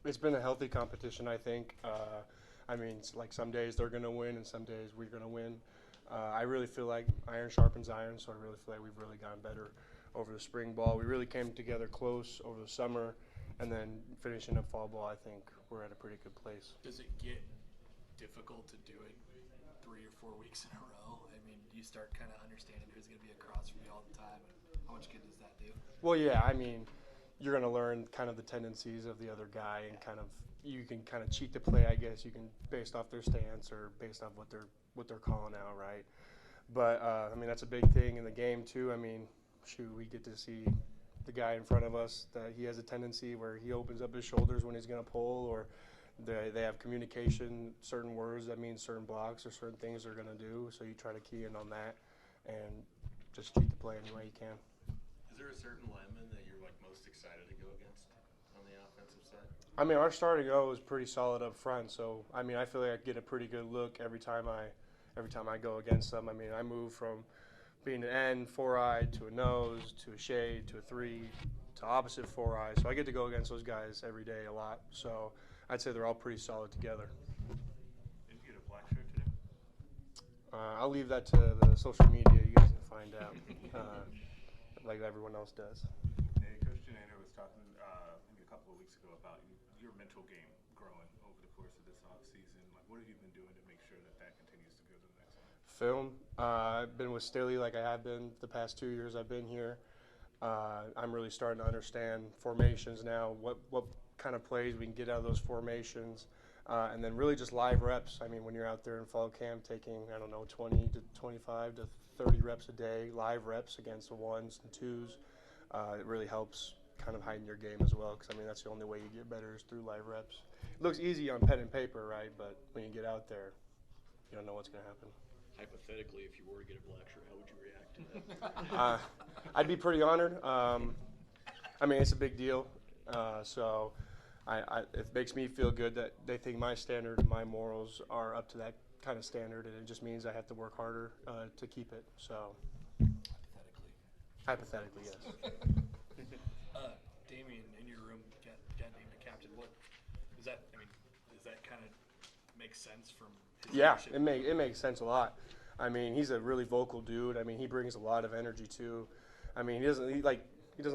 It's been a healthy competition, I think. I mean, like some days they're going to win and some days we're going to win. I really feel like iron sharpens iron, so I really feel like we've really gotten better over the spring ball. We really came together close over the summer, and then finishing up fall ball, I think we're at a pretty good place. Does it get difficult to do it 3 or 4 weeks in a row? I mean, do you start kind of understanding who's going to be across from you all the time, and how much good does that do? Well, yeah, I mean, you're going to learn kind of the tendencies of the other guy, and kind of you can kind of cheat the play, I guess. You can based off their stance or based off what they're calling out, right? But I mean, that's a big thing in the game too. I mean, shoot, we get to see the guy in front of us that he has a tendency where he opens up his shoulders when he's going to pull, or they have communication, certain words that mean certain blocks or certain things they're going to do. So you try to key in on that and just cheat the play any way you can. Is there a certain lineman that you're like most excited to go against on the offensive side? I mean, our starting O is pretty solid up front, so I mean, I feel like I get a pretty good look every time I go against them. I mean, I move from being an end, four-eyed, to a nose, to a shade, to a three, to opposite four-eye. So I get to go against those guys every day a lot. So I'd say they're all pretty solid together. Did you get a black shirt today? I'll leave that to the social media. You guys can find out, like everyone else does. Hey, Coach Janano was talking maybe a couple of weeks ago about your mental game growing over the course of this offseason. Like, what have you been doing to make sure that that continues to go to the next level? Film. I've been with Stilly like I have been the past 2 years I've been here. I'm really starting to understand formations now, what kind of plays we can get out of those formations, and then really just live reps. I mean, when you're out there in fall camp taking, I don't know, 20 to 25 to 30 reps a day, live reps against the ones and twos, it really helps kind of heighten your game as well, because I mean, that's the only way you get better is through live reps. It looks easy on pen and paper, right? But when you get out there, you don't know what's going to happen. Hypothetically, if you were to get a black shirt, how would you react to that? I'd be pretty honored. I mean, it's a big deal, so it makes me feel good that they think my standard and my morals are up to that kind of standard, and it just means I have to work harder to keep it. So, hypothetically, yes. Damien, in your room, got named a captain. What is that? I mean, does that kind of make sense from his Yeah, leadership? it makes sense a lot. I mean, he's a really vocal dude. I mean, he brings a lot of energy too. I mean, he doesn't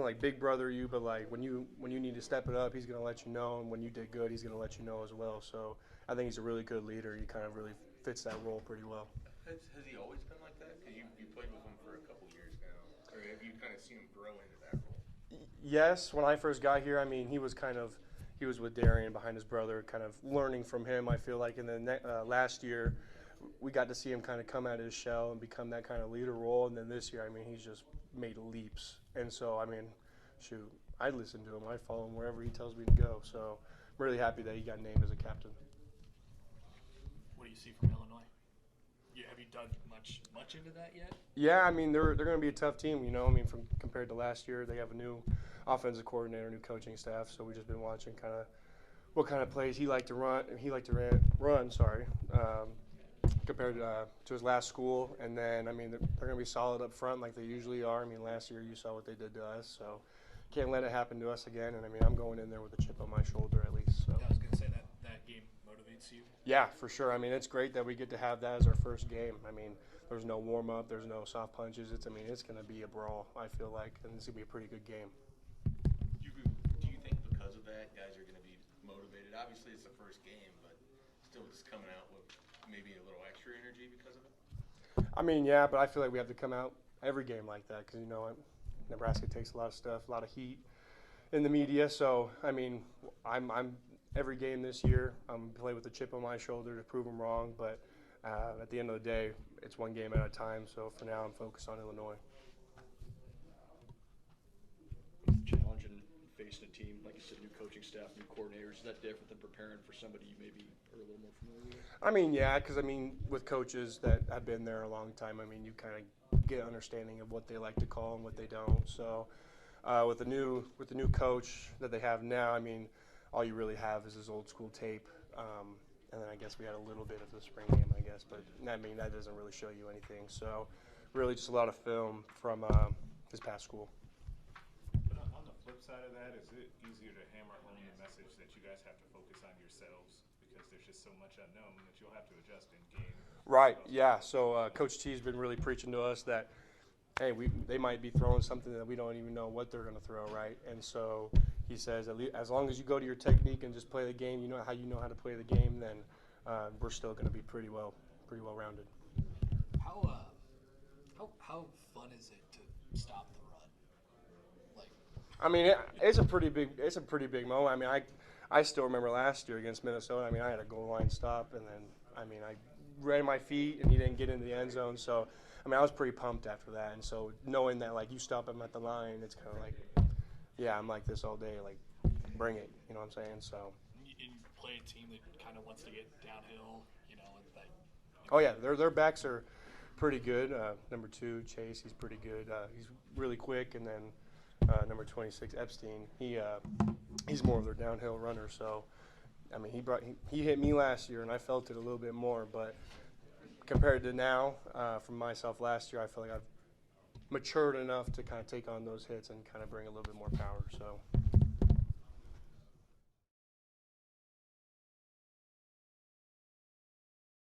like big brother you, but like when you need to step it up, he's gonna let you know, and when you did good, he's gonna let you know as well. So I think he's a really good leader. He kind of really fits that role pretty well. Has he always been like that? Because you played with him for a couple years now. Or have you kind of seen him grow into that role? Yes, when I first got here, I mean, he was with Darian behind his brother, kind of learning from him. I feel like in the last year, we got to see him kind of come out of his shell and become that kind of leader role. And then this year, I mean, he's just made leaps. And so, I mean, shoot, I listen to him. I follow him wherever he tells me to go. So I'm really happy that he got named as a captain. What do you see from Illinois? Have you dug much into that yet? Yeah, I mean, they're going to be a tough team, you know. I mean, compared to last year, they have a new offensive coordinator, new coaching staff. So we've just been watching kind of what kind of plays he liked to run. Compared to his last school. And then, I mean, they're going to be solid up front like they usually are. I mean, last year you saw what they did to us. So can't let it happen to us again. And, I mean, I'm going in there with a chip on my shoulder at least. So. Yeah, I was going to say that game motivates you. Yeah, for sure. I mean, it's great that we get to have that as our first game. I mean, there's no warm-up. There's no soft punches. It's going to be a brawl, I feel like. And it's going to be a pretty good game. Do you think because of that, guys are going to be motivated? Obviously, it's the first game, but still just coming out with maybe a little extra energy because of it? I mean, yeah, but I feel like we have to come out every game like that because, you know, Nebraska takes a lot of stuff, a lot of heat in the media. So, I mean, I'm every game this year, I'm play with a chip on my shoulder to prove them wrong. But at the end of the day, it's one game at a time. So for now, I'm focused on Illinois. What's the challenge in facing a team, like you said, new coaching staff, new coordinators? Is that different than preparing for somebody you maybe are a little more familiar with? I mean, yeah, because, I mean, with coaches that have been there a long time, I mean, you kind of get an understanding of what they like to call and what they don't. So with the new coach that they have now, I mean, all you really have is his old school tape. And then I guess we had a little bit of the spring game, I guess. But, I mean, that doesn't really show you anything. So really just a lot of film from his past school. But on the flip side of that, is it easier to hammer home the message that that you guys have to focus on yourselves because there's just so much unknown that you'll have to adjust in game? Right. Yeah. So Coach T's been really preaching to us that, hey, they might be throwing something that we don't even know what they're going to throw, right? And so he says, as long as you go to your technique and just play the game, you know how to play the game, then we're still going to be pretty well rounded. How fun is it to stop the run? Like, I mean, it's a pretty big moment. I mean, I still remember last year against Minnesota. I mean, I had a goal line stop, and then I ran my feet, and he didn't get into the end zone. So, I mean, I was pretty pumped after that. And so, knowing that like you stop him at the line, it's kind of like, yeah, I'm like this all day. Like, bring it. You know what I'm saying? So. and you play a team that kind of wants to get downhill, you know, and that. Oh yeah, their backs are pretty good. Number 2, Chase, he's pretty good. He's really quick, and then number 26, Epstein, he's more of their downhill runner. So, I mean, he hit me last year, and I felt it a little bit more. But compared to now, from myself last year, I feel like I've matured enough to kind of take on those hits and kind of bring a little bit more power. So.